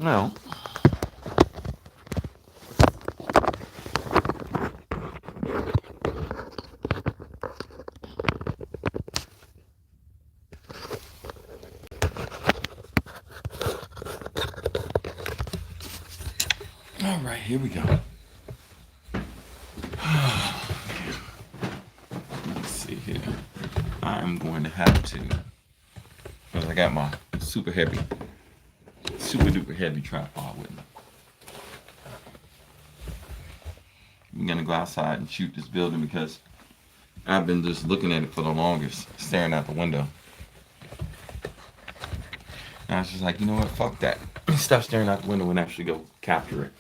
No. All right, here we go. Let's see here. I'm going to have to, because I got my super duper heavy tripod with me. I'm gonna go outside and shoot this building because I've been just looking at it for the longest, staring out the window. And I was just like, you know what, fuck that. Stop staring out the window and actually go capture it.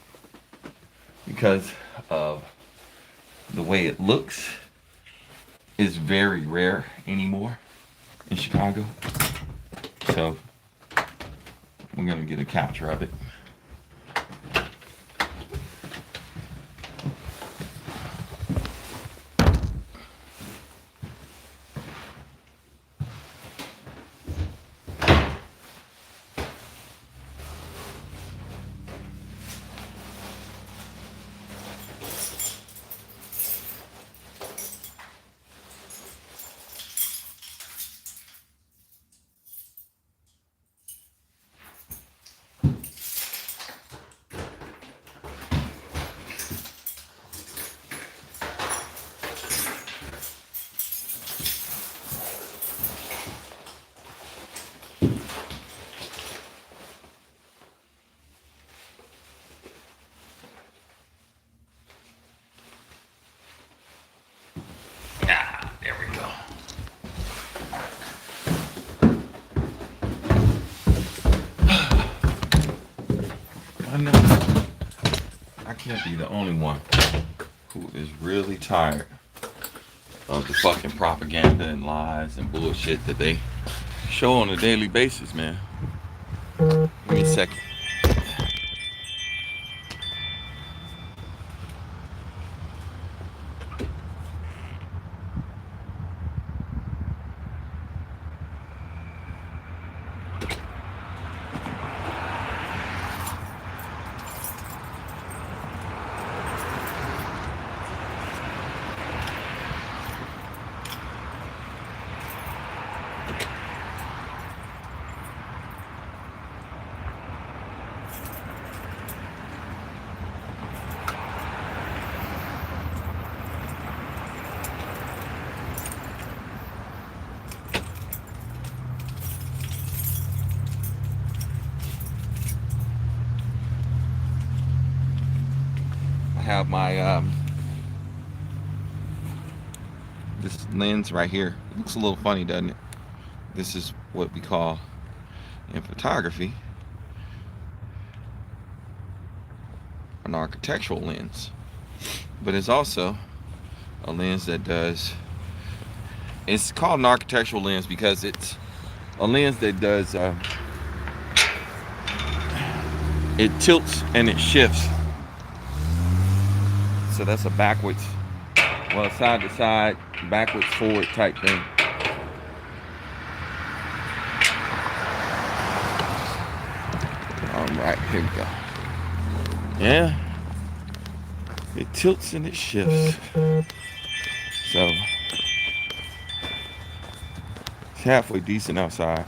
Because of the way it looks is very rare anymore in Chicago. So we're gonna get a capture of it. There we go. I know I can't be the only one who is really tired of the fucking propaganda and lies and bullshit that they show on a daily basis, man. Give me a second. Have my this lens right here. It looks a little funny, doesn't it? This is what we call in photography an architectural lens, but it's also a lens that does, it's called an architectural lens because it's a lens that does it tilts and it shifts. So that's a backwards, well, side to side, backwards, forward type thing. All right, here we go. Yeah, it tilts and it shifts. So it's halfway decent outside.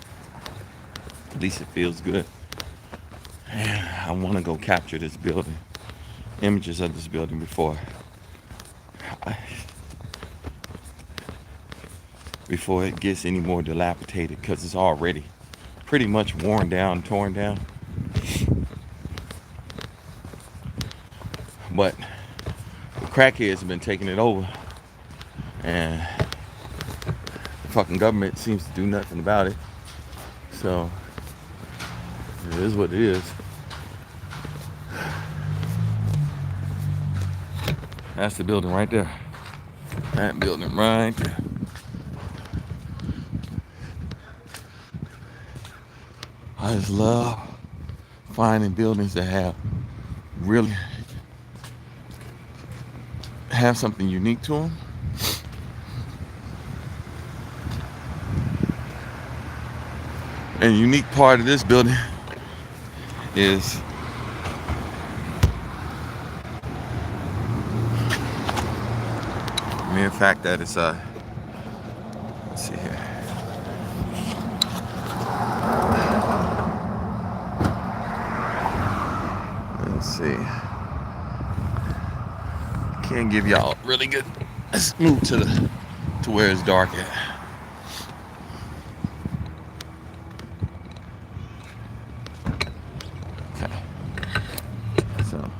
At least it feels good. And I want to go capture this building. Images of this building before it gets any more dilapidated, because it's already pretty much worn down, torn down. But the crackheads have been taking it over, and the fucking government seems to do nothing about it. So it is what it is. That's the building right there. That building right there. I just love finding buildings that have something unique to them. And the unique part of this building is mere fact that it's let's see here. Let's see. Can't give y'all really good. Let's move to where it's dark at. Okay. So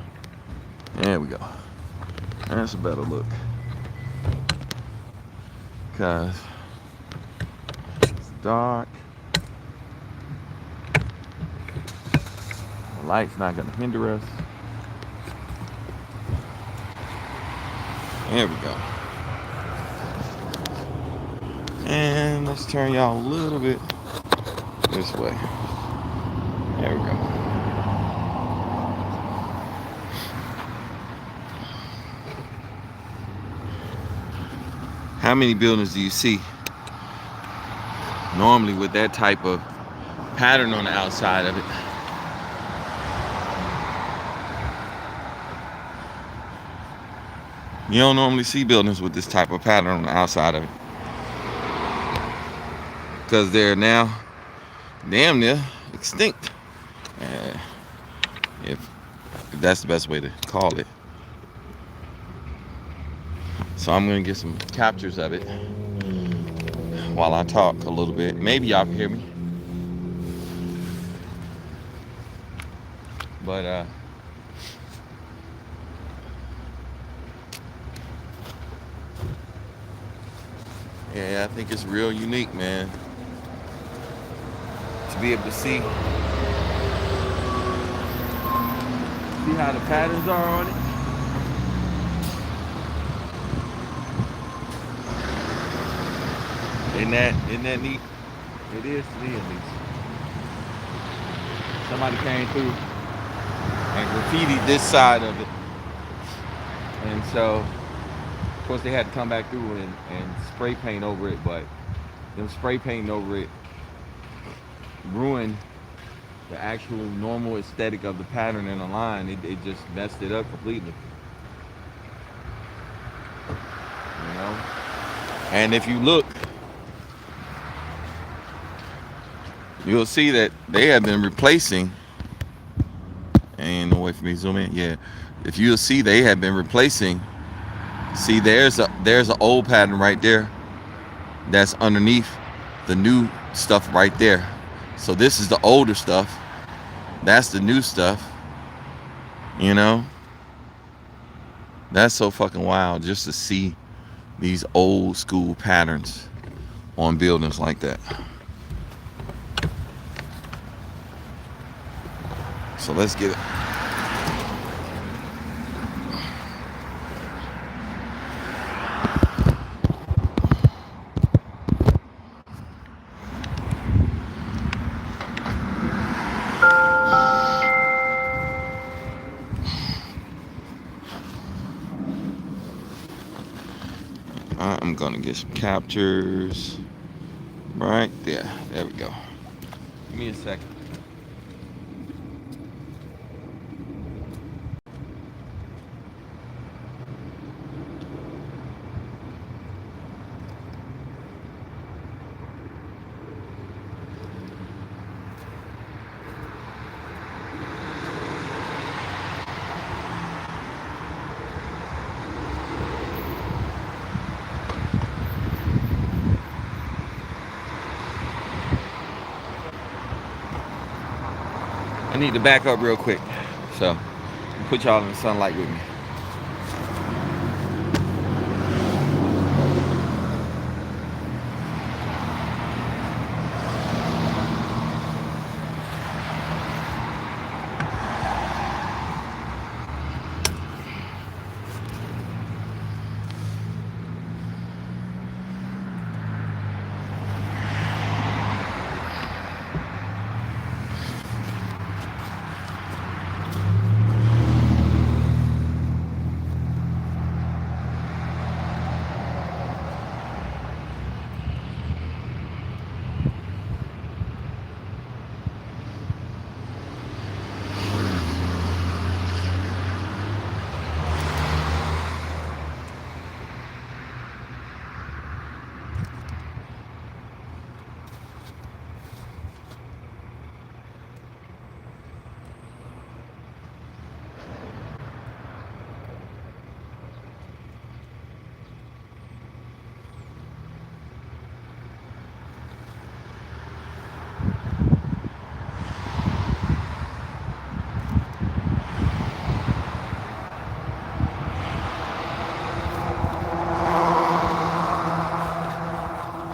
there we go. That's a better look. Because it's dark. The light's not gonna hinder us. There we go. And let's turn y'all a little bit this way. There we go. How many buildings do you see normally with that type of pattern on the outside of it? You don't normally see buildings with this type of pattern on the outside of it, because they're now damn near extinct, if that's the best way to call it. So I'm gonna get some captures of it while I talk a little bit. Maybe y'all can hear me, but yeah, I think it's real unique, man, to be able to see how the patterns are on it. Isn't that neat? It is to me, at least. Somebody came through and graffitied this side of it, and so of course they had to come back through and spray paint over it, but them spray painting over it ruined the actual normal aesthetic of the pattern in the line. It just messed it up completely, you know. And if you look, you'll see that they have been replacing, and no way for me to zoom in. Yeah, if you'll see, they have been replacing. See, there's an old pattern right there that's underneath the new stuff right there. So this is the older stuff, that's the new stuff, you know. That's so fucking wild, just to see these old school patterns on buildings like that. So let's get it. I'm gonna get some captures right there. There we go. Give me a second. I need to back up real quick, so put y'all in the sunlight with me.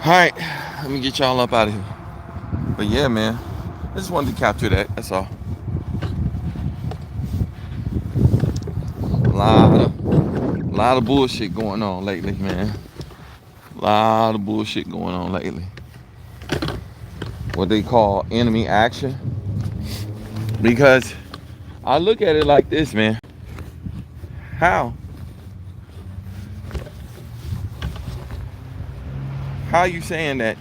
right, let me get y'all up out of here. But yeah, man, I just wanted to capture that. That's all. A lot of bullshit going on lately, man. A lot of bullshit going on lately. What they call enemy action. Because I look at it like this, man. How are you saying that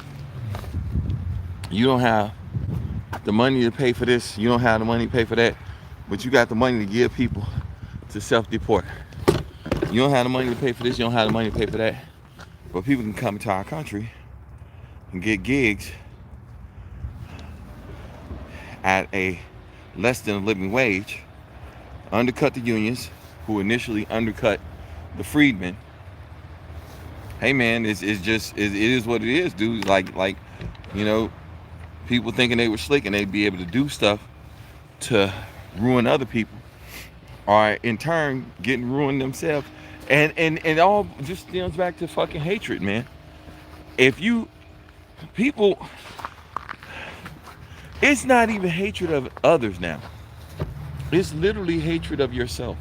you don't have the money to pay for this, you don't have the money to pay for that, but you got the money to give people to self-deport? You don't have the money to pay for this, you don't have the money to pay for that, but people can come into our country and get gigs at a less than a living wage, undercut the unions who initially undercut the freedmen. Hey man, it is what it is, dude. Like, you know, people thinking they were slick and they'd be able to do stuff to ruin other people, or in turn getting ruined themselves. And it all just stems back to fucking hatred, man. If you people, it's not even hatred of others now. It's literally hatred of yourself.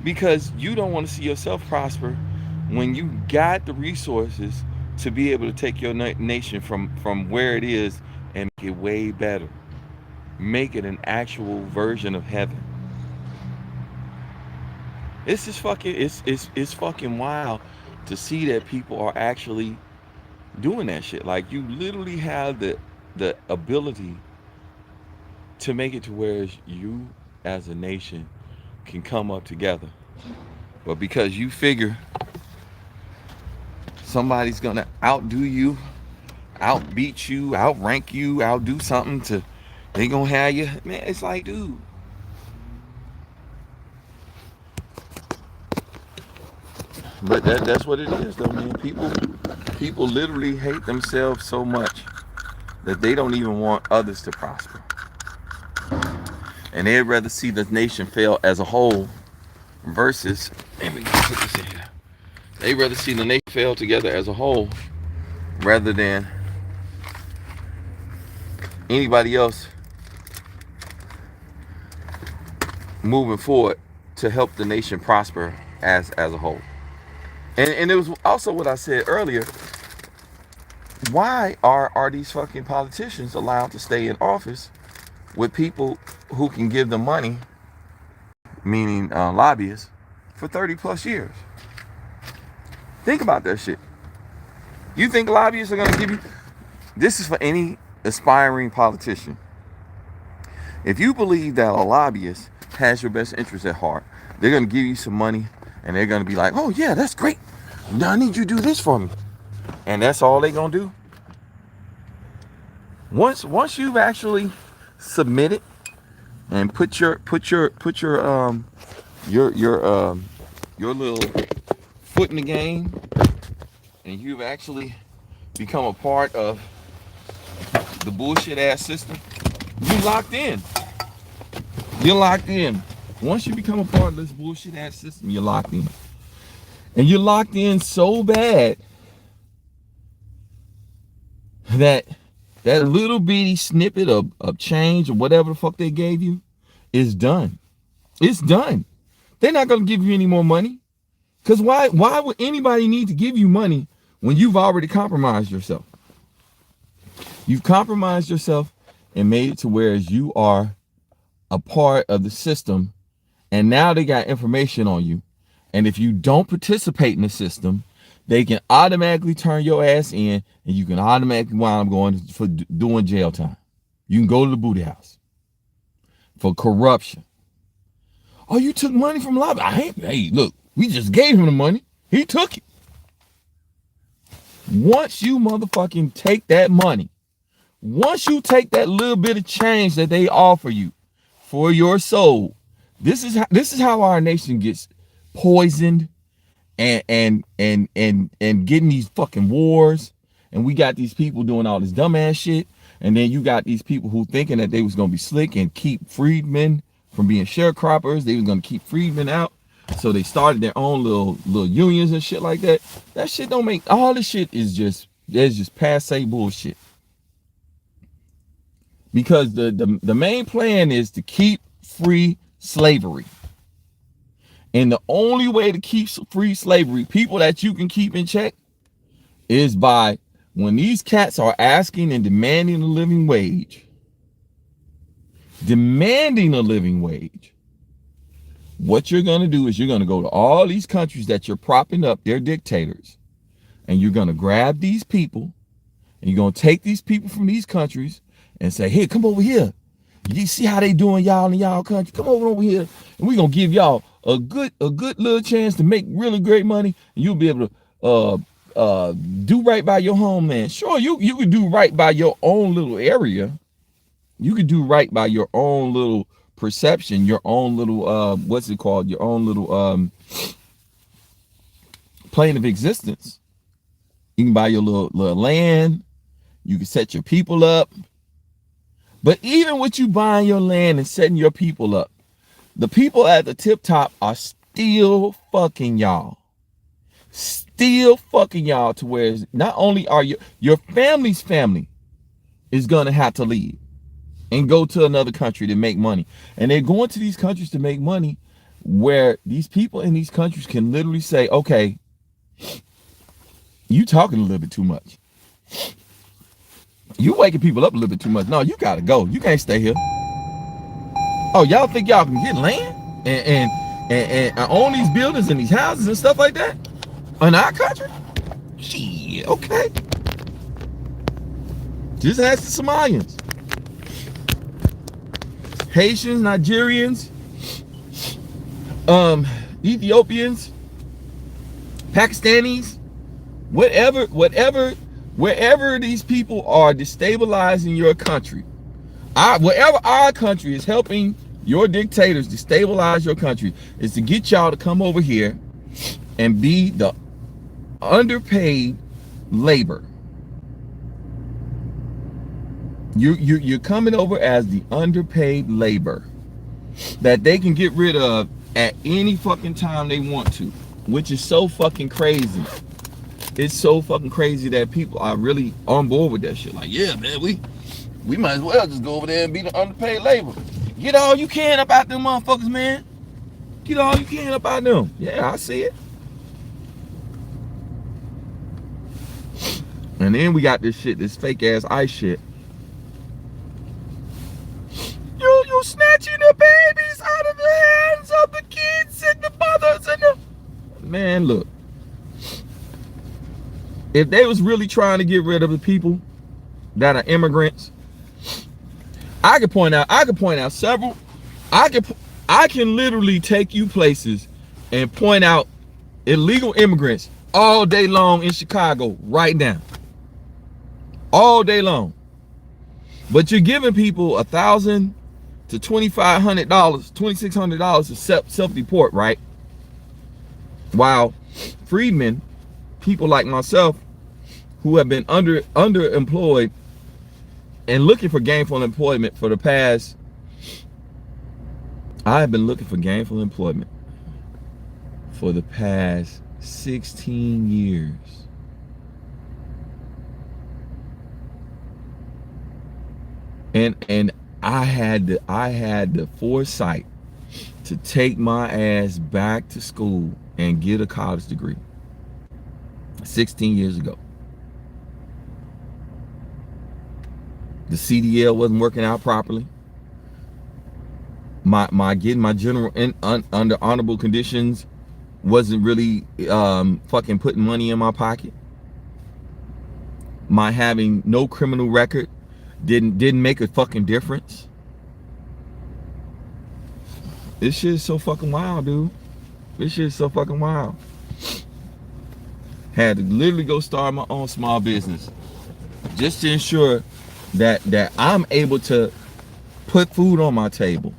Because you don't want to see yourself prosper when you got the resources to be able to take your nation from where it is and make it way better. Make it an actual version of heaven. It's just fucking, it's fucking wild to see that people are actually doing that shit. Like, you literally have the ability to make it to where you as a nation can come up together. But because you figure somebody's gonna outdo you, outbeat you, outrank you, outdo something to, they gonna have you, man, it's like, dude. But that's what it is though, man. People literally hate themselves so much that they don't even want others to prosper. And they'd rather see the nation fail as a whole versus, let me put this in here. They'd rather see the nation fail together as a whole rather than anybody else moving forward to help the nation prosper as a whole. And it was also what I said earlier. Why are these fucking politicians allowed to stay in office with people who can give them money, meaning lobbyists, for 30 plus years? Think about that shit. You think lobbyists are going to give you... This is for any aspiring politician. If you believe that a lobbyist has your best interest at heart, they're going to give you some money and they're going to be like, oh yeah, that's great. Now I need you to do this for me. And that's all they're going to do. Once you've actually submitted and put your little foot in the game, and you've actually become a part of the bullshit ass system, you locked in. You're locked in. Once you become a part of this bullshit ass system, you're locked in. And you're locked in so bad that little bitty snippet of change or whatever the fuck they gave you is done. It's done. They're not going to give you any more money. Because why would anybody need to give you money when you've already compromised yourself? You've compromised yourself and made it to where you are a part of the system, and now they got information on you. And if you don't participate in the system, they can automatically turn your ass in, and you can automatically wind up going for doing jail time. You can go to the booty house for corruption. Oh, you took money from lobby. Hey, look, we just gave him the money. He took it. Once you motherfucking take that money, once you take that little bit of change that they offer you for your soul, this is how our nation gets poisoned and getting these fucking wars, and we got these people doing all this dumbass shit, and then you got these people who thinking that they was gonna be slick and keep freedmen from being sharecroppers. They was gonna keep freedmen out, so they started their own little unions and shit like that. That shit don't make... All this shit is just That's just passe bullshit. Because the main plan is to keep free slavery. And the only way to keep free slavery, people that you can keep in check, is by when these cats are asking and demanding a living wage. Demanding a living wage. What you're going to do is you're going to go to all these countries that you're propping up, they're dictators. And you're going to grab these people, and you're going to take these people from these countries and say, hey, come over here. You see how they doing y'all in y'all country? Come over here, and we're going to give y'all a good little chance to make really great money, and you'll be able to do right by your homeland. Sure, you could do right by your own little area. You could do right by your own little perception, your own little what's it called? Your own little plane of existence. You can buy your little land. You can set your people up. But even with you buying your land and setting your people up, the people at the tip top are still fucking y'all. Still fucking y'all, to where not only are your family's family is gonna have to leave and go to another country to make money. And they're going to these countries to make money where these people in these countries can literally say, okay, you talking a little bit too much. You waking people up a little bit too much. No, you gotta go. You can't stay here. Oh, y'all think y'all can get land and own these buildings and these houses and stuff like that in our country? Shit, okay. Just ask the Somalians, Haitians, Nigerians, Ethiopians, Pakistanis, wherever these people are destabilizing your country, wherever our country is helping your dictators destabilize your country, is to get y'all to come over here and be the underpaid labor. You're coming over as the underpaid labor that they can get rid of at any fucking time they want to, which is so fucking crazy. It's so fucking crazy that people are really on board with that shit. Like, yeah, man, we might as well just go over there and be the underpaid labor. Get all you can up out them motherfuckers, man. Get all you can up out them. Yeah, I see it. And then we got this shit, this fake ass ICE shit. You snatching the babies out of the hands of the kids and the mothers and the... Man, look. If they was really trying to get rid of the people that are immigrants, I could point out several. I can literally take you places and point out illegal immigrants all day long in Chicago right now. All day long. But you're giving people $1,000 to $2,500, $2,600 to self-deport, right? While freedmen, people like myself, who have been underemployed and looking for gainful employment for the past, I have been looking for gainful employment for the past 16 years. And I had the foresight to take my ass back to school and get a college degree 16 years ago. The CDL wasn't working out properly. My getting my general under honorable conditions wasn't really fucking putting money in my pocket. My having no criminal record didn't make a fucking difference. This shit is so fucking wild, dude. This shit is so fucking wild. Had to literally go start my own small business just to ensure that I'm able to put food on my table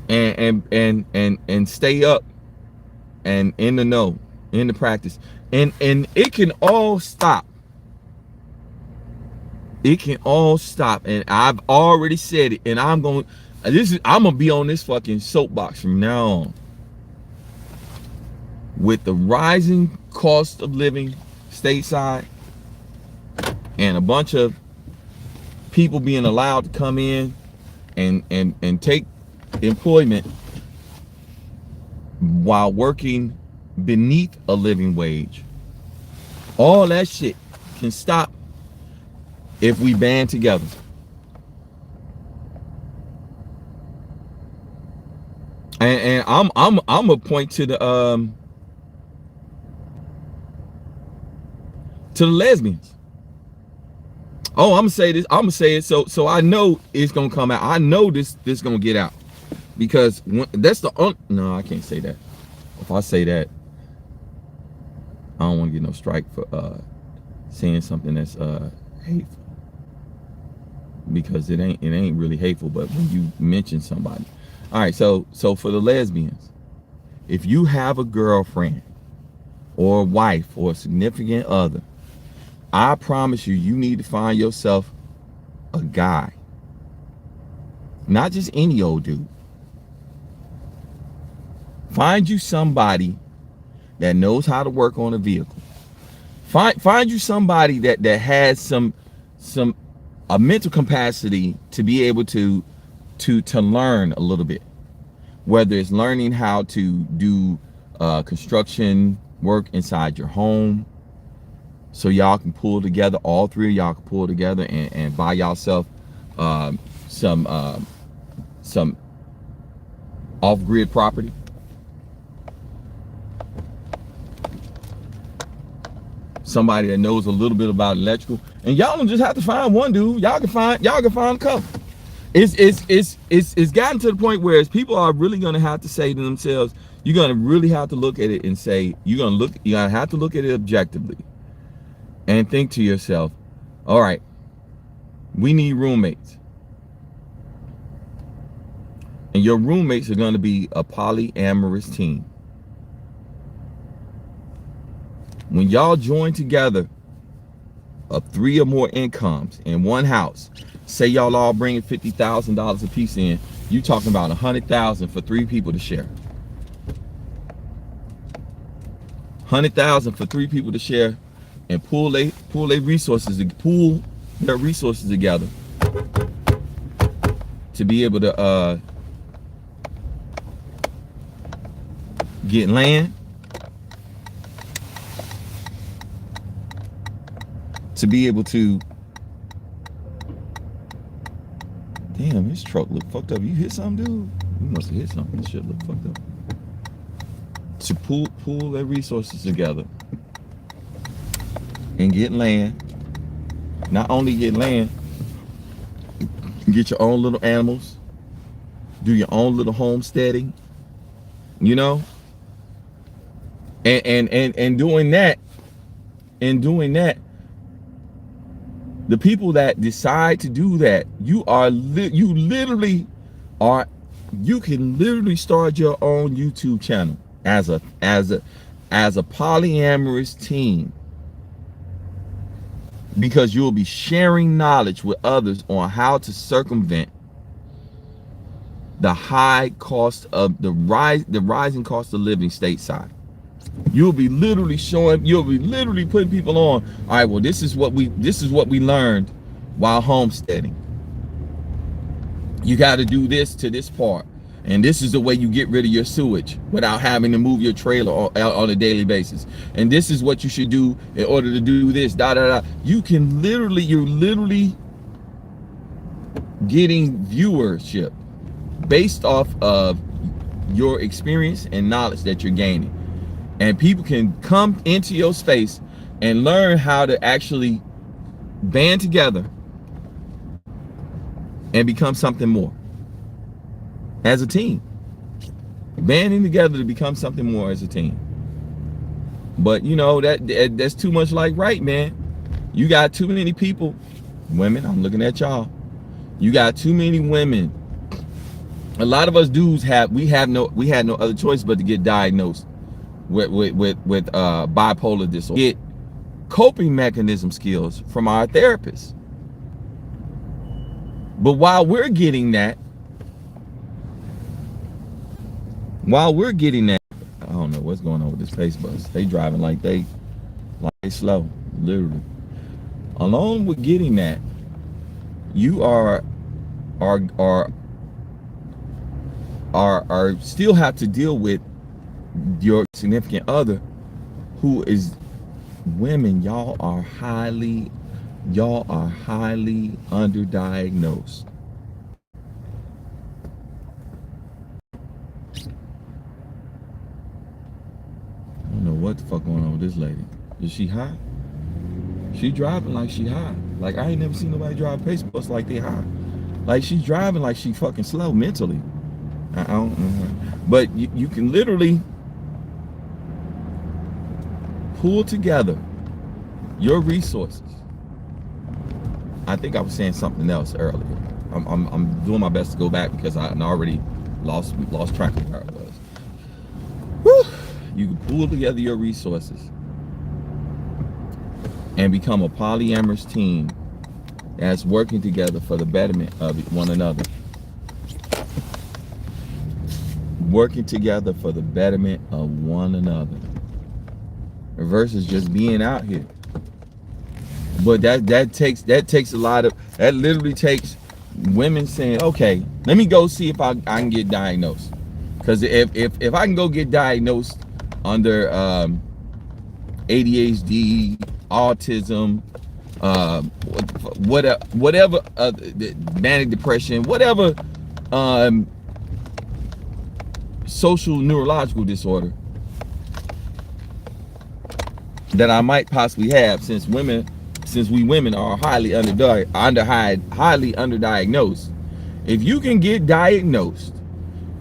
and stay up and in the know, in the practice. And it can all stop. It can all stop. And I've already said it, and I'm gonna be on this fucking soapbox from now on. with the rising cost of living stateside and a bunch of people being allowed to come in and take employment while working beneath a living wage, all that shit can stop if we band together. And I'm gonna point to the lesbians. Oh, I'm gonna say this. I'm gonna say it so I know it's gonna come out. I know this gonna get out, because that's the no, I can't say that. If I say that, I don't want to get no strike for saying something that's hateful, because it ain't really hateful. But when you mention somebody, all right. So for the lesbians, if you have a girlfriend or a wife or a significant other, I promise you, you need to find yourself a guy. Not just any old dude. Find you somebody that knows how to work on a vehicle. Find you somebody that has a mental capacity to be able to learn a little bit. Whether it's learning how to do construction work inside your home, so y'all can pull together, all three of y'all can pull together and buy yourself some off-grid property. Somebody that knows a little bit about electrical, and y'all don't just have to find one dude. Y'all can find a couple. It's gotten to the point where people are really gonna have to say to themselves, you're gonna really have to look at it and say, you're gonna have to look at it objectively and think to yourself, all right, we need roommates. And your roommates are going to be a polyamorous team. When y'all join together of 3 or more incomes in one house, say y'all all bringing $50,000 a piece in, you talking about $100,000 for 3 people to share. $100,000 for 3 people to share, and pool their resources together to be able to get land, to be able to, damn, this truck look fucked up. You hit something, dude? You must have hit something. This shit look fucked up. To pool their resources together and get land. Not only get land, get your own little animals, do your own little homesteading, you know, and doing that, the people that decide to do that, you can literally start your own YouTube channel as a polyamorous team, because you'll be sharing knowledge with others on how to circumvent the high cost of the rising cost of living stateside. You'll be literally putting people on, all right, well, this is what we learned while homesteading. You got to do this to this part, and this is the way you get rid of your sewage without having to move your trailer on a daily basis, and this is what you should do in order to do this, you're literally getting viewership based off of your experience and knowledge that you're gaining. And people can come into your space and learn how to actually band together and become something more as a team. Banding together to become something more as a team. But you know, that's too much like right, man. You got too many people, women, I'm looking at y'all. You got too many women. A lot of us dudes had no other choice but to get diagnosed with bipolar disorder. Get coping mechanism skills from our therapists. But while we're getting that, I don't know what's going on with this pace bus. They driving like they slow, literally. Along with getting that, you are still have to deal with your significant other, who is women. Y'all are highly underdiagnosed. I don't know what the fuck going on with this lady. Is she high? She driving like she high. Like, I ain't never seen nobody drive a pace bus like they high. Like, she's driving like she fucking slow mentally. I don't know. But you can literally pull together your resources. I think I was saying something else earlier. I'm doing my best to go back because I already lost track of where I was. Whew. You can pull together your resources and become a polyamorous team that's working together for the betterment of one another. Working together for the betterment of one another versus just being out here. But that takes a lot of, that literally takes women saying, okay, let me go see if I can get diagnosed. Because if I can go get diagnosed under ADHD, autism, whatever manic depression, whatever social neurological disorder that I might possibly have, since we women are highly underdiagnosed. If you can get diagnosed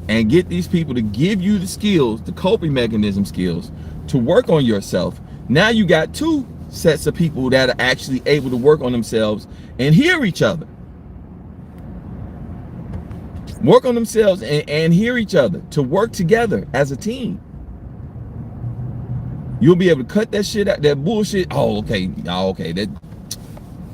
and get these people to give you the skills, the coping mechanism skills to work on yourself, now you got two sets of people that are actually able to work on themselves and hear each other. Work on themselves and hear each other, to work together as a team. You'll be able to cut that shit out, that bullshit. Oh, okay. That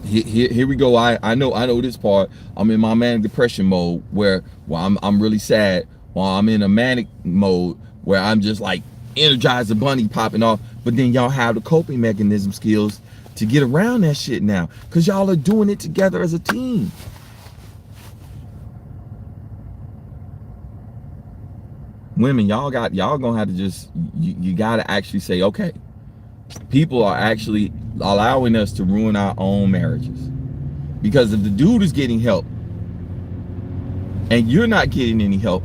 here we go. I know this part. I'm in my manic depression mode where I'm really sad, while I'm in a manic mode where I'm just like energized, the bunny popping off. But then y'all have the coping mechanism skills to get around that shit now, because y'all are doing it together as a team. Women, y'all gonna have to just, you gotta actually say, okay, people are actually allowing us to ruin our own marriages. Because if the dude is getting help and you're not getting any help,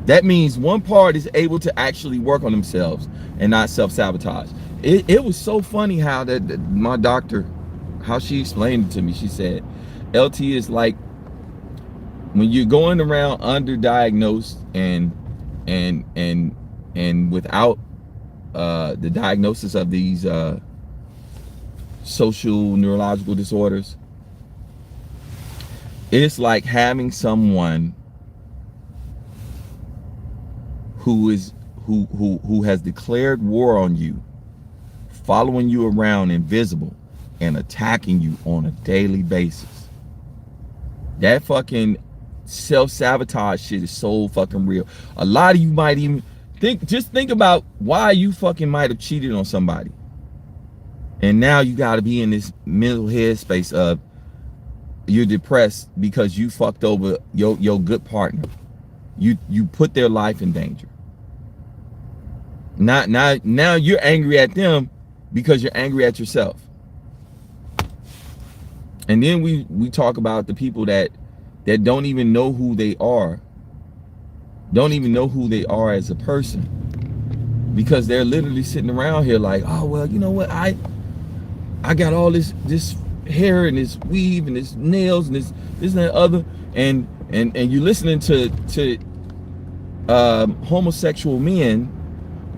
that means one part is able to actually work on themselves and not self-sabotage. It was so funny how my doctor, how she explained it to me. She said, LT is like, when you're going around underdiagnosed and without the diagnosis of these social neurological disorders, it's like having someone who has declared war on you, following you around invisible and attacking you on a daily basis. That fucking self-sabotage shit is so fucking real. A lot of you might even think about why you fucking might have cheated on somebody, and now you got to be in this mental headspace of you're depressed because you fucked over your good partner. You put their life in danger. Now you're angry at them because you're angry at yourself. And then we talk about the people that don't even know who they are, don't even know who they are as a person, because they're literally sitting around here like, oh well, you know what, I got all this hair and this weave and this nails and this and that other, and you listening to homosexual men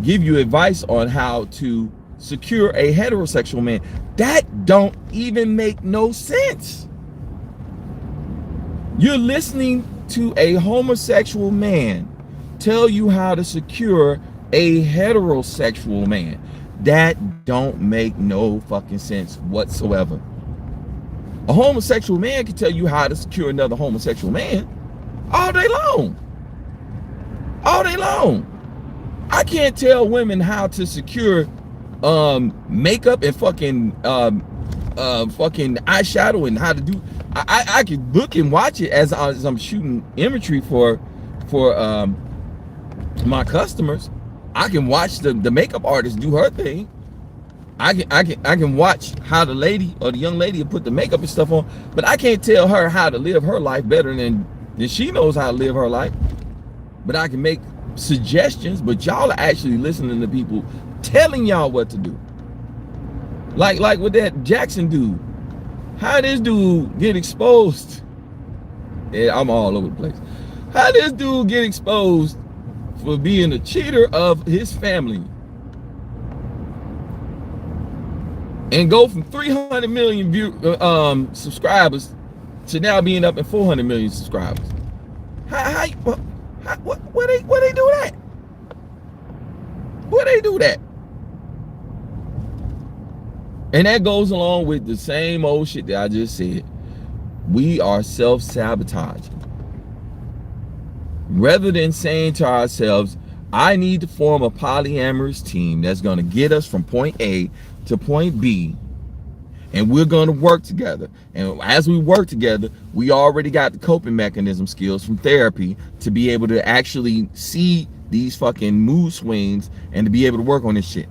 give you advice on how to secure a heterosexual man. That don't even make no sense. You're listening to a homosexual man tell you how to secure a heterosexual man. That don't make no fucking sense whatsoever. A homosexual man can tell you how to secure another homosexual man all day long. All day long. I can't tell women how to secure makeup and fucking fucking eyeshadow and how to do. I can look and watch it as I'm shooting imagery for my customers. I can watch the makeup artist do her thing. I can watch how the lady or the young lady put the makeup and stuff on, but I can't tell her how to live her life better than she knows how to live her life. But I can make suggestions, but y'all are actually listening to people telling y'all what to do. Like with that Jackson dude. How this dude get exposed? Yeah, I'm all over the place. How this dude get exposed for being a cheater of his family and go from 300 million subscribers to now being up in 400 million subscribers? Where they do that? Where they do that? And that goes along with the same old shit that I just said. We are self-sabotaging. Rather than saying to ourselves, I need to form a polyamorous team that's going to get us from point A to point B, and we're going to work together. And as we work together, we already got the coping mechanism skills from therapy to be able to actually see these fucking mood swings and to be able to work on this shit.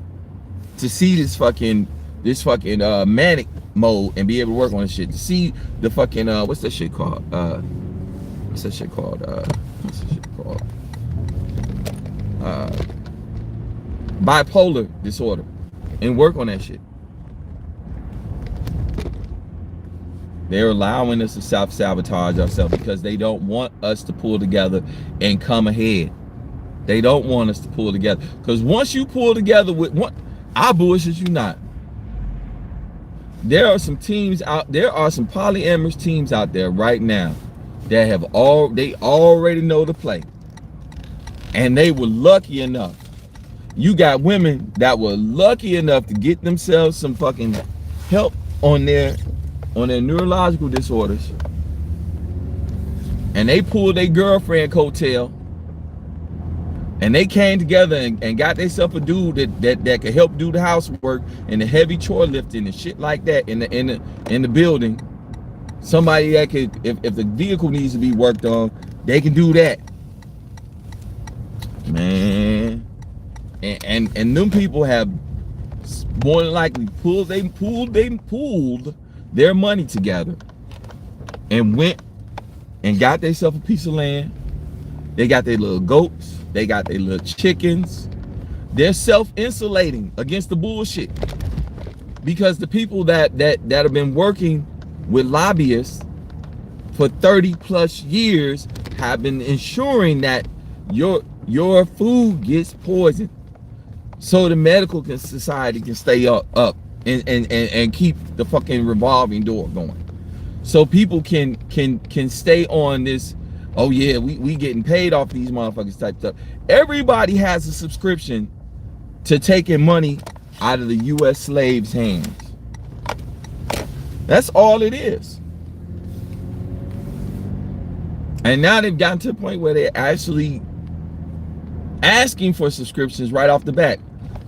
To see this fucking manic mode and be able to work on this shit. To see the fucking what's that shit called? Bipolar disorder, and work on that shit. They're allowing us to self-sabotage ourselves because they don't want us to pull together and come ahead. They don't want us to pull together, because once you pull together with one, I bullshit you not. There are some teams out there, are some polyamorous teams out there right now that have they already know the play, and they were lucky enough. You got women that were lucky enough to get themselves some fucking help on their neurological disorders, and they pulled their girlfriend coattail, and they came together and got themselves a dude that could help do the housework and the heavy chore lifting and shit like that in the building. Somebody that could, if the vehicle needs to be worked on, they can do that. Man, and them people have more than likely pulled their money together and went and got themselves a piece of land. They got their little goats. They got their little chickens. They're self-insulating against the bullshit, because the people that have been working with lobbyists for 30 plus years have been ensuring that your food gets poisoned, so the medical society can stay up and keep the fucking revolving door going, so people can stay on this. Oh yeah, we getting paid off these motherfuckers type stuff. Everybody has a subscription to taking money out of the U.S. slaves' hands. That's all it is. And now they've gotten to the point where they're actually asking for subscriptions right off the bat.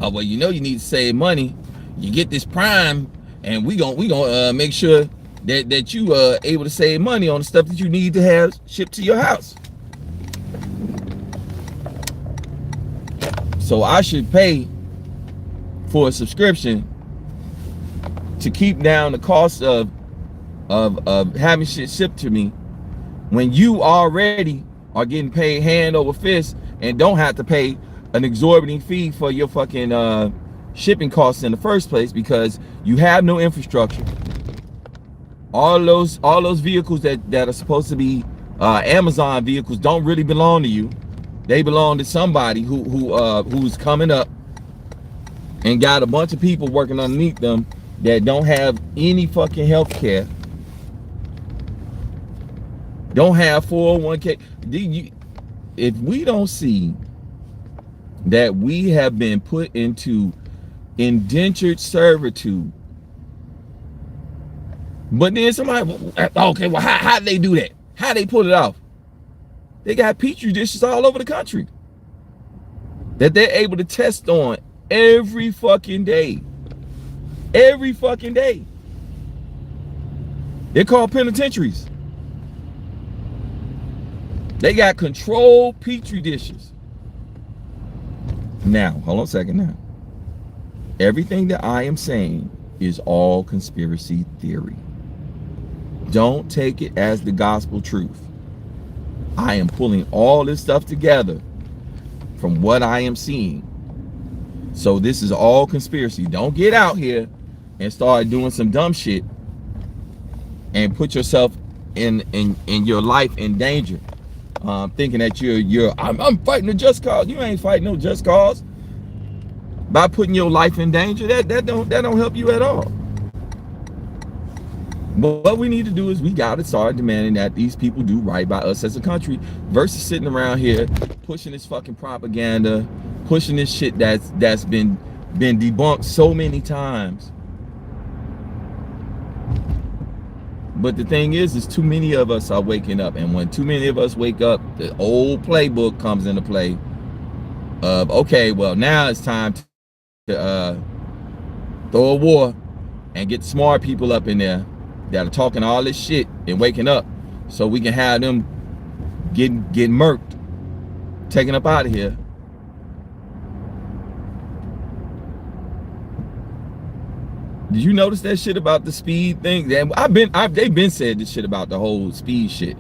Oh well, you know you need to save money. You get this Prime, and we gonna make sure that you are able to save money on the stuff that you need to have shipped to your house. So I should pay for a subscription to keep down the cost of having shit shipped to me, when you already are getting paid hand over fist and don't have to pay an exorbitant fee for your fucking shipping costs in the first place, because you have no infrastructure. All those vehicles that are supposed to be Amazon vehicles don't really belong to you. They belong to somebody who's coming up and got a bunch of people working underneath them that don't have any fucking health care, don't have 401k. If we don't see that we have been put into indentured servitude. But then somebody, okay, well, how they do that? How they pull it off? They got petri dishes all over the country. that they're able to test on every fucking day. Every fucking day. They're called penitentiaries. They got controlled petri dishes. Now, hold on a second now. Everything that I am saying is all conspiracy theory. Don't take it as the gospel truth. I am pulling all this stuff together from what I am seeing. So this is all conspiracy. Don't get out here and start doing some dumb shit and put yourself in your life in danger. Thinking that I'm fighting a just cause. You ain't fighting no just cause. By putting your life in danger, that don't help you at all. But what we need to do is we gotta start demanding that these people do right by us as a country, versus sitting around here pushing this fucking propaganda, pushing this shit that's been debunked so many times. But the thing is too many of us are waking up, and when too many of us wake up, the old playbook comes into play of, okay, well, now it's time to throw a war and get smart people up in there that are talking all this shit and waking up, so we can have them getting murked, taken up out of here. Did you notice that shit about the speed thing? They've been said this shit about the whole speed shit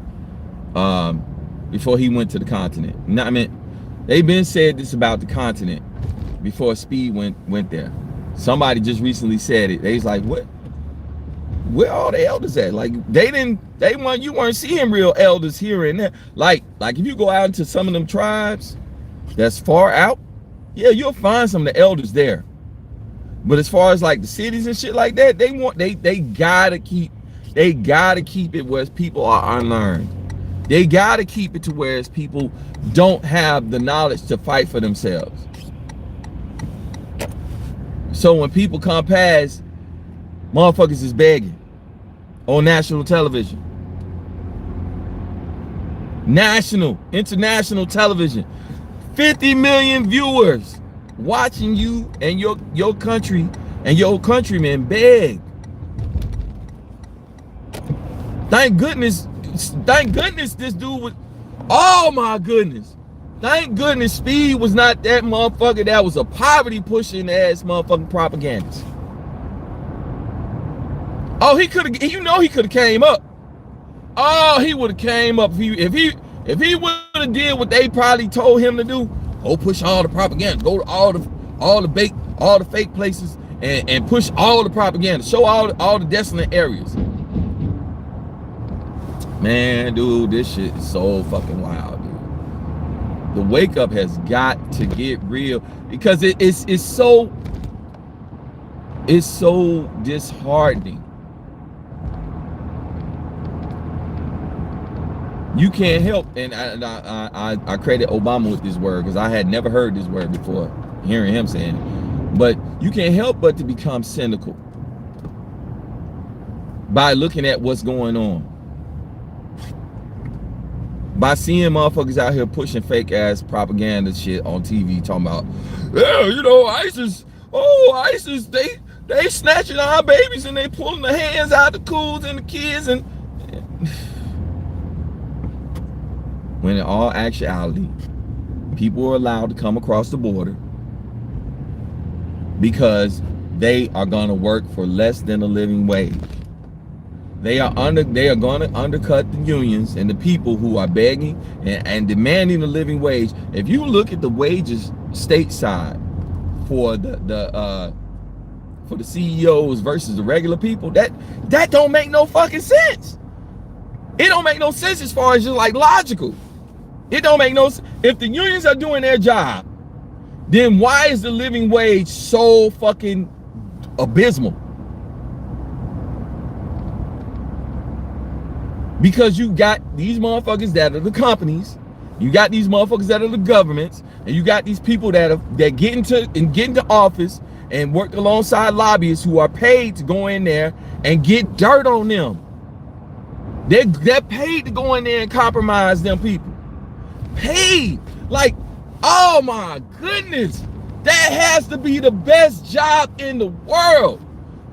before he went to the continent. I mean, they've been said this about the continent before Speed went there. Somebody just recently said it. They was like, what? Where all the elders at? Like you weren't seeing real elders here and there. Like if you go out into some of them tribes that's far out, yeah, you'll find some of the elders there. But as far as like the cities and shit like that, they gotta keep it where people are unlearned. They gotta keep it to where people don't have the knowledge to fight for themselves. So when people come past, motherfuckers is begging on national television. National, international television. 50 million viewers watching you and your country and your countrymen beg. Thank goodness this dude was, oh my goodness. Thank goodness Speed was not that motherfucker that was a poverty pushing ass motherfucking propagandist. Oh, he could have came up. Oh, he would have came up if he would have did what they probably told him to do. Go push all the propaganda. Go to all the fake places and push all the propaganda. Show all the desolate areas. Man, dude, this shit is so fucking wild, dude. The wake up has got to get real, because it's so disheartening. You can't help, and I credit Obama with this word, because I had never heard this word before hearing him saying it. But you can't help but to become cynical by looking at what's going on. By seeing motherfuckers out here pushing fake ass propaganda shit on TV, talking about, yeah, you know, ISIS, they snatching our babies and they pulling the hands out the cools and the kids, and when in all actuality, people are allowed to come across the border because they are gonna work for less than a living wage. They are gonna undercut the unions and the people who are begging and demanding a living wage. If you look at the wages stateside for the CEOs versus the regular people, that don't make no fucking sense. It don't make no sense as far as just like logical. It don't make no sense. If the unions are doing their job, then why is the living wage so fucking abysmal? Because you got these motherfuckers that are the companies, you got these motherfuckers that are the governments, and you got these people that get into office and work alongside lobbyists who are paid to go in there and get dirt on them. They're paid to go in there and compromise them people. Paid. Like, Oh my goodness. That has to be the best job in the world.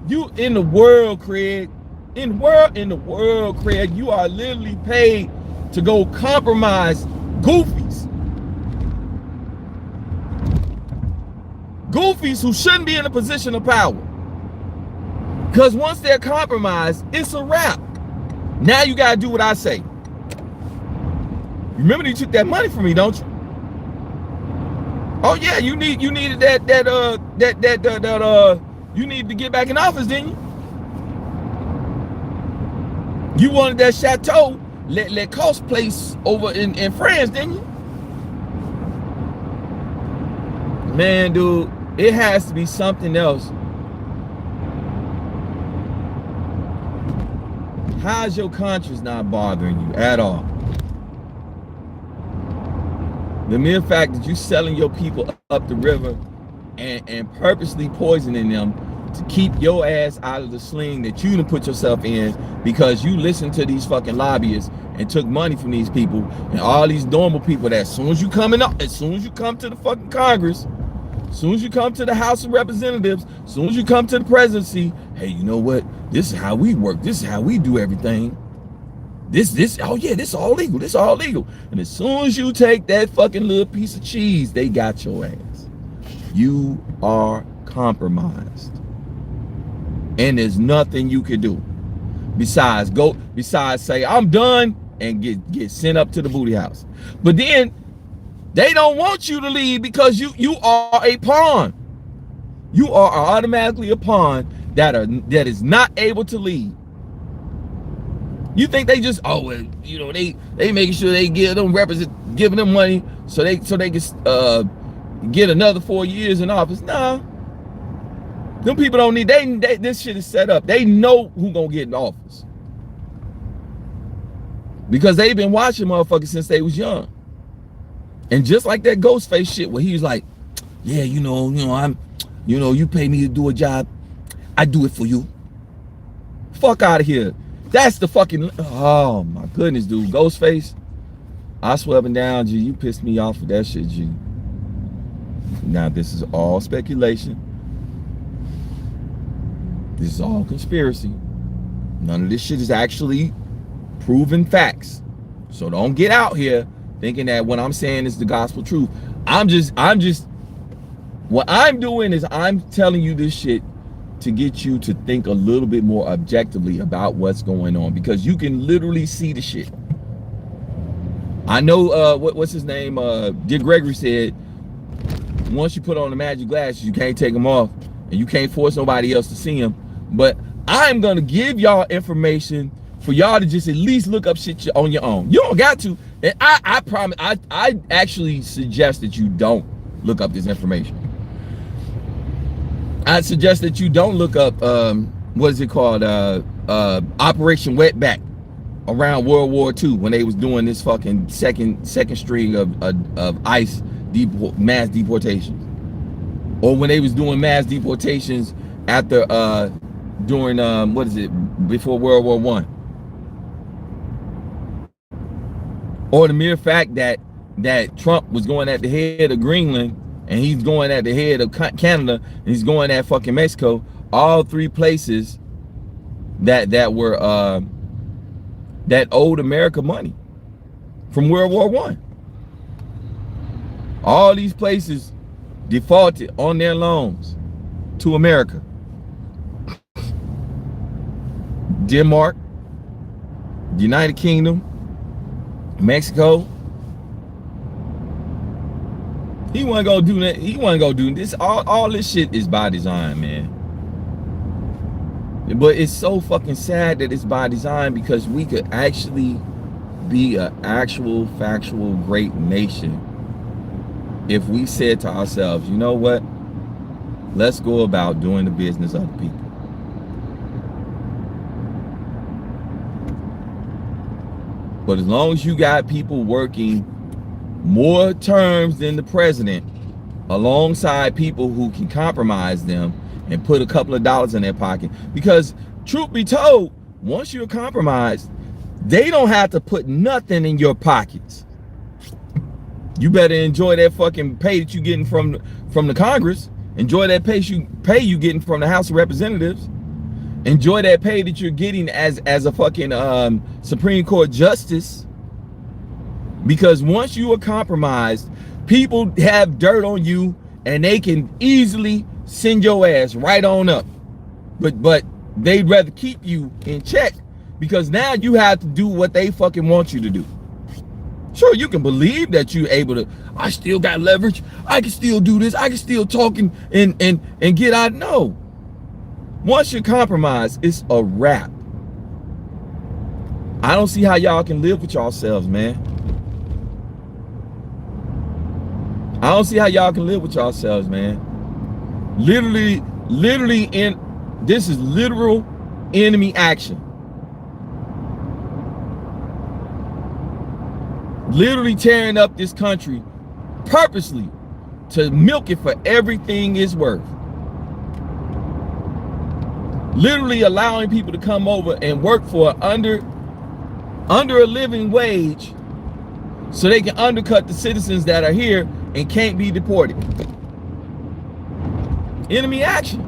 You in the world, Craig. In the world, Craig, you are literally paid to go compromise goofies. Goofies who shouldn't be in a position of power. Because once they're compromised, it's a wrap. Now you gotta do what I say. Remember you took that money from me, don't you? Oh yeah, you needed you need to get back in office, didn't you? You wanted that chateau, let cost place over in France, didn't you? Man, dude, it has to be something else. How's your conscience not bothering you at all? The mere fact that you selling your people up the river and purposely poisoning them to keep your ass out of the sling that you done put yourself in because you listened to these fucking lobbyists and took money from these people and all these normal people that as soon as you come to the fucking Congress, as soon as you come to the House of Representatives, as soon as you come to the presidency, hey, you know what? This is how we work. This is how we do everything. Oh yeah, this all legal. This all legal. And as soon as you take that fucking little piece of cheese, they got your ass. You are compromised. And there's nothing you can do besides say I'm done and get sent up to the booty house. But then they don't want you to leave because you are a pawn. You are automatically a pawn that is not able to leave. You think they just they making sure they giving them money so they can get another 4 years in office? Nah. Them people don't need this shit is set up. They know who gonna get in office. Because they've been watching motherfuckers since they was young. And just like that Ghostface shit where he was like, yeah, you pay me to do a job, I do it for you. Fuck out of here. That's the fucking, oh my goodness, dude. Ghostface, I swear up and down, G, you pissed me off with that shit, G. Now, this is all speculation. This is all conspiracy. None of this shit is actually proven facts. So don't get out here thinking that what I'm saying is the gospel truth. What I'm doing is I'm telling you this shit to get you to think a little bit more objectively about what's going on, because you can literally see the shit. I know what's his name? Dick Gregory said, once you put on the magic glasses, you can't take them off and you can't force nobody else to see them. But I'm gonna give y'all information for y'all to just at least look up shit on your own. You don't got to. And I promise, I actually suggest that you don't look up this information. I suggest that you don't look up what is it called, Operation Wetback around World War II when they was doing this fucking second string of ICE mass deportations, or when they was doing mass deportations after during before World War I, or the mere fact that Trump was going at the head of Greenland and he's going at the head of Canada and he's going at fucking Mexico, all three places that were that owed America money from World War I. All these places defaulted on their loans to America. Denmark, the United Kingdom, Mexico. He wasn't gonna do that. He wasn't gonna do this. All this shit is by design, man. But it's so fucking sad that it's by design, because we could actually be an actual factual great nation if we said to ourselves, you know what? Let's go about doing the business of the people. But as long as you got people working more terms than the president alongside people who can compromise them and put a couple of dollars in their pocket, because truth be told, once you're compromised, they don't have to put nothing in your pockets. You better enjoy that fucking pay that you getting from the Congress. Enjoy that pay you getting from the House of Representatives. Enjoy that pay that you're getting as a fucking Supreme Court justice. Because once you are compromised, people have dirt on you and they can easily send your ass right on up. But they'd rather keep you in check because now you have to do what they fucking want you to do. Sure, you can believe that you're able to, I still got leverage, I can still do this, I can still talk and get out. No. Once you're compromised, it's a wrap. I don't see how y'all can live with yourselves, man. I don't see how y'all can live with yourselves, man. Literally, this is literal enemy action. Literally tearing up this country purposely to milk it for everything it's worth. Literally allowing people to come over and work for under a living wage so they can undercut the citizens that are here and can't be deported. Enemy action.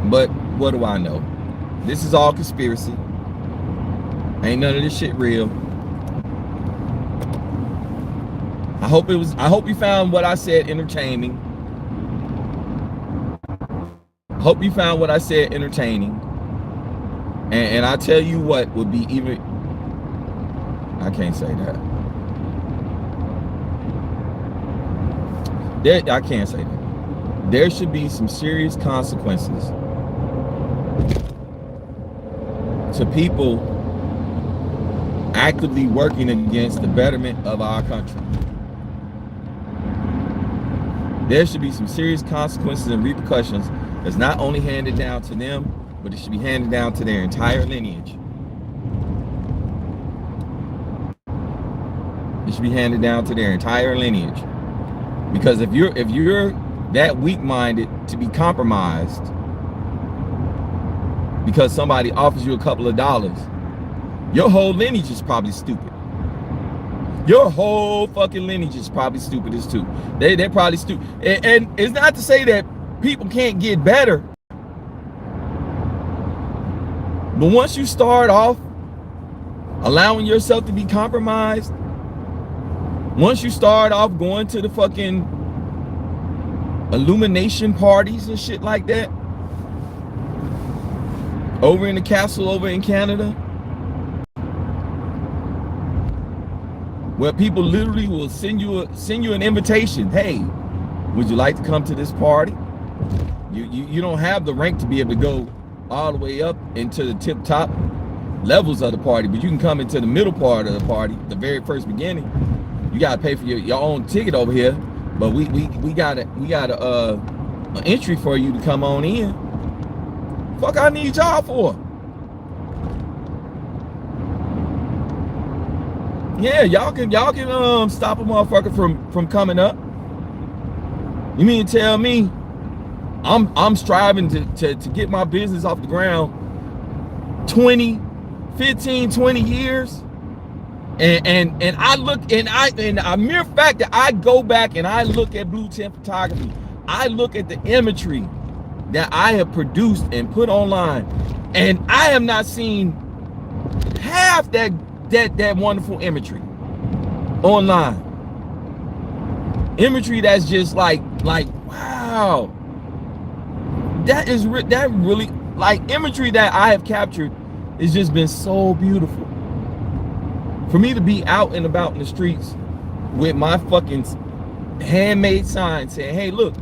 But what do I know? This is all conspiracy. Ain't none of this shit real. I hope you found what I said entertaining. I hope you found what I said entertaining. And I tell you what would be even, I can't say that. I can't say that. There should be some serious consequences to people actively working against the betterment of our country. There should be some serious consequences and repercussions that's not only handed down to them, but it should be handed down to their entire lineage. It should be handed down to their entire lineage. Because if you're that weak-minded to be compromised because somebody offers you a couple of dollars, your whole lineage is probably stupid. Your whole fucking lineage is probably stupid as too. They're probably stupid. And it's not to say that people can't get better. But once you start off allowing yourself to be compromised, once you start off going to the fucking illumination parties and shit like that, over in the castle over in Canada, where people literally will send you an invitation. Hey, would you like to come to this party? You don't have the rank to be able to go all the way up into the tip top levels of the party, but you can come into the middle part of the party, the very first beginning. You gotta pay for your own ticket over here, but we got an entry for you to come on in. Fuck, I need y'all for. Yeah, y'all can stop a motherfucker from coming up. You mean to tell me I'm striving to get my business off the ground 15, 20 years? And I look and a mere fact that I go back and I look at Blutintphotography, I look at the imagery that I have produced and put online, and I have not seen half that wonderful imagery online. Imagery that's just like wow, that really, like, imagery that I have captured has just been so beautiful. For me to be out and about in the streets with my fucking handmade sign saying, hey, look,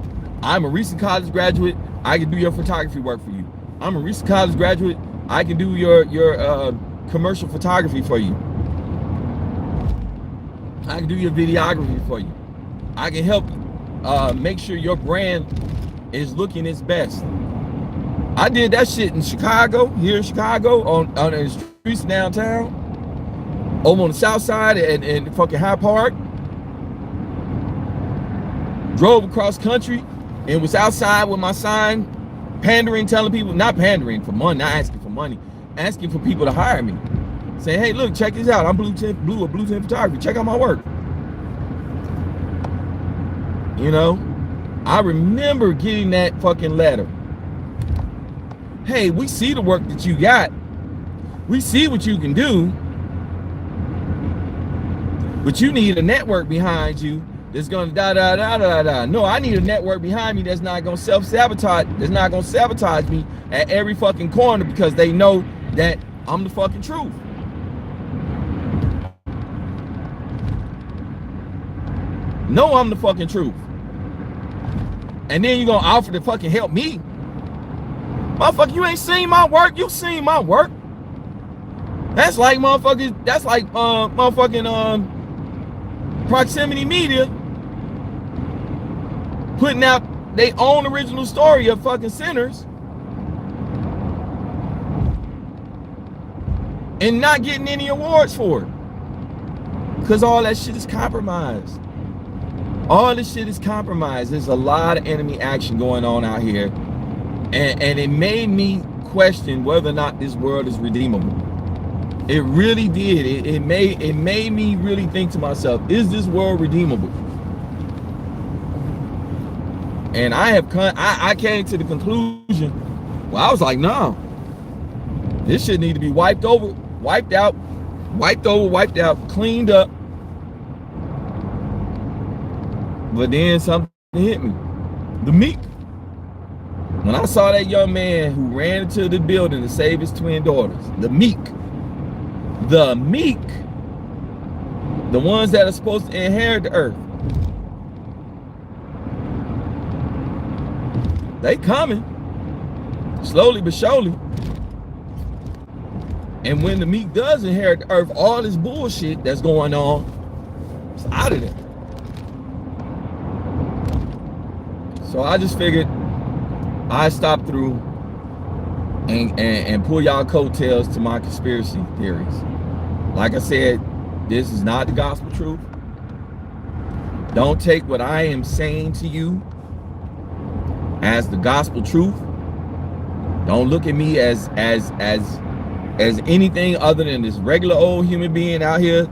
I'm a recent college graduate, I can do your photography work for you. I'm a recent college graduate, I can do your commercial photography for you. I can do your videography for you. I can help make sure your brand is looking its best. I did that shit in Chicago, here in Chicago, on the streets downtown, over on the Southside and fucking High Park. Drove across country and was outside with my sign, pandering, telling people, not pandering for money, not asking for money, asking for people to hire me. saying, hey, look, check this out. I'm Blue of Bluetint Photography. Check out my work. You know, I remember getting that fucking letter. Hey, we see the work that you got. We see what you can do. But you need a network behind you that's gonna da. No, I need a network behind me that's not gonna self-sabotage, that's not gonna sabotage me at every fucking corner because they know that I'm the fucking truth. No, I'm the fucking truth. And then you're gonna offer to fucking help me. Motherfucker, you ain't seen my work. You seen my work. That's like motherfuckers, that's like motherfucking proximity media putting out their own original story of fucking sinners and not getting any awards for it. Because all that shit is compromised. All this shit is compromised. There's a lot of enemy action going on out here. And it made me question whether or not this world is redeemable. It really did. It made me really think to myself, is this world redeemable? And I came to the conclusion, well, I was like, no. This shit need to be wiped out, cleaned up. But then something hit me. The meek. When I saw that young man who ran into the building to save his twin daughters, the meek, the ones that are supposed to inherit the earth, they coming, slowly but surely. And when the meek does inherit the earth, all this bullshit that's going on, it's out of there. So I just figured I stop through and pull y'all coattails to my conspiracy theories. Like I said, this is not the gospel truth. Don't take what I am saying to you as the gospel truth. Don't look at me as anything other than this regular old human being out here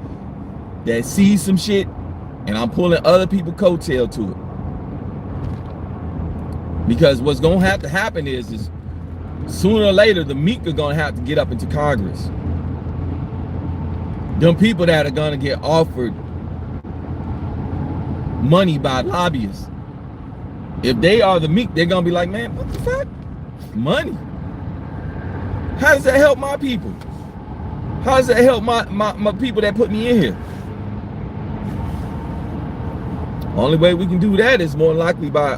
that sees some shit and I'm pulling other people's coattail to it. Because what's gonna have to happen is sooner or later the meek are gonna have to get up into Congress. Them people that are gonna get offered money by lobbyists, if they are the meek, they're gonna be like, man, what the fuck? Money? How does that help my people? How does that help my people that put me in here? Only way we can do that is more likely by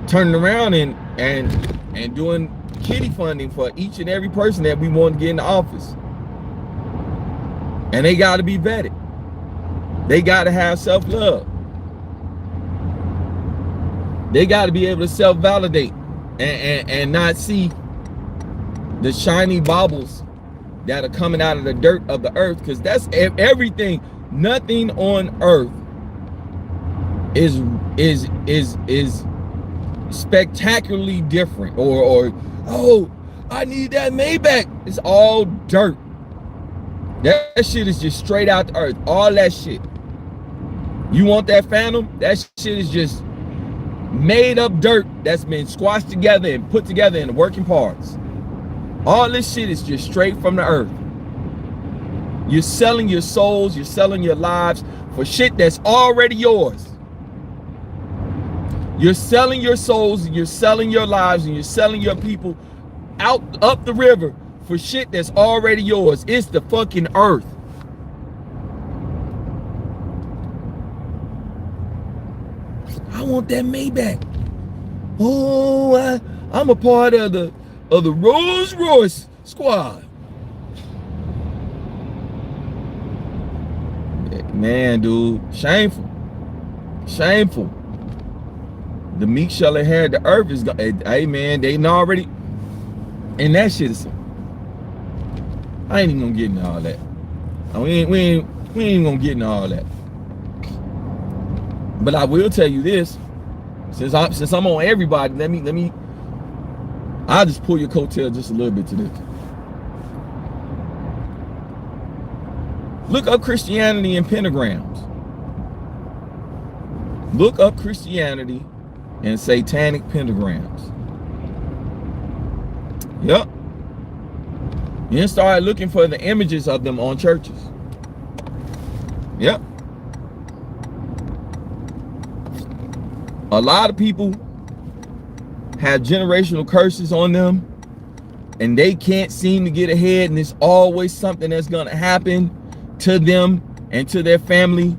turning around and doing kitty funding for each and every person that we want to get in the office. And they got to be vetted. They got to have self-love. They got to be able to self-validate and not see the shiny baubles that are coming out of the dirt of the earth, because that's everything. Nothing on earth is spectacularly different or oh, I need that Maybach. It's all dirt. That shit is just straight out the earth. All that shit. You want that Phantom? That shit is just made up dirt that's been squashed together and put together in the working parts. All this shit is just straight from the earth. You're selling your souls, you're selling your lives for shit that's already yours. You're selling your souls, and you're selling your lives, and you're selling your people up the river for shit that's already yours. It's the fucking earth. I want that Maybach. Oh, I'm a part of the Rolls Royce squad. Man, dude, shameful. Shameful. The meek shall inherit the earth is, hey man, they already, and that shit is, I ain't even gonna get into all that. We ain't even gonna get into all that. But I will tell you this, since I'm on everybody, let me I'll just pull your coattail just a little bit to this. Look up Christianity and pentagrams. Look up Christianity and satanic pentagrams. Yep. Then start looking for the images of them on churches. Yep. A lot of people have generational curses on them and they can't seem to get ahead, and it's always something that's gonna happen to them and to their family,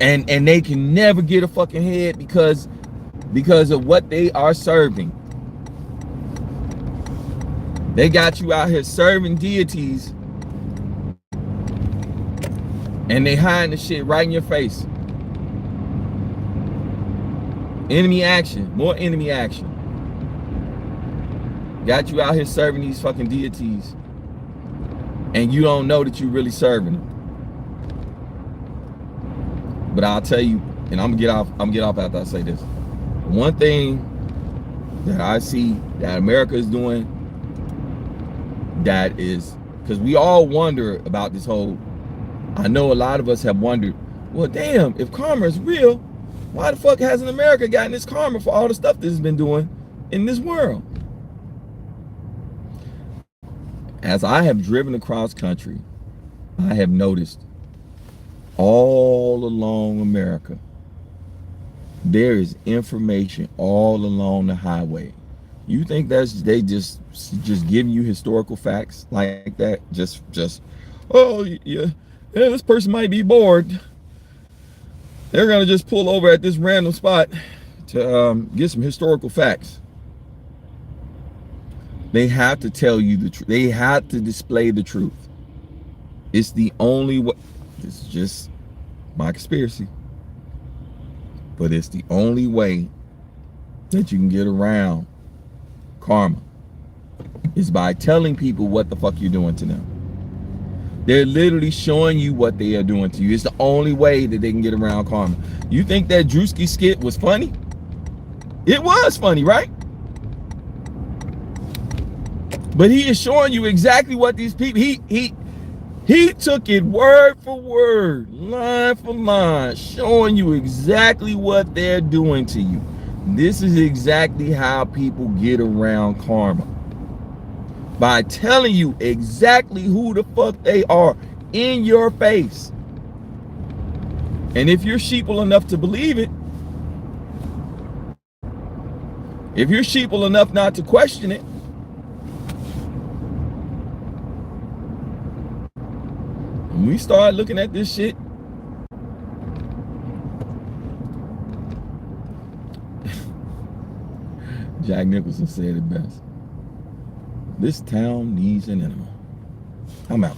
and they can never get a fucking head because of what they are serving. They got you out here serving deities and they hiding the shit right in your face. Enemy action, more enemy action. Got you out here serving these fucking deities and you don't know that you're really serving them. But I'll tell you, and I'm gonna get off after I say this. One thing that I see that America is doing, that is, because we all wonder about this whole, I know a lot of us have wondered, well, damn, if karma is real, why the fuck hasn't America gotten this karma for all the stuff that it's been doing in this world? As I have driven across country, I have noticed all along America, there is information all along the highway. You think that's they just giving you historical facts like that? Just oh yeah, this person might be bored. They're gonna just pull over at this random spot to get some historical facts. They have to tell you the truth. They have to display the truth. It's the only way. This is just my conspiracy, but it's the only way that you can get around karma, is by telling people what the fuck you're doing to them. They're literally showing you what they are doing to you. It's the only way that they can get around karma. You think that Drewski skit was funny? It was funny, right? But he is showing you exactly what these people, he took it word for word, line for line, showing you exactly what they're doing to you. This is exactly how people get around karma. By telling you exactly who the fuck they are in your face. And if you're sheeple enough to believe it, if you're sheeple enough not to question it, when we start looking at this shit, Jack Nicholson said it best. This town needs an enema. I'm out.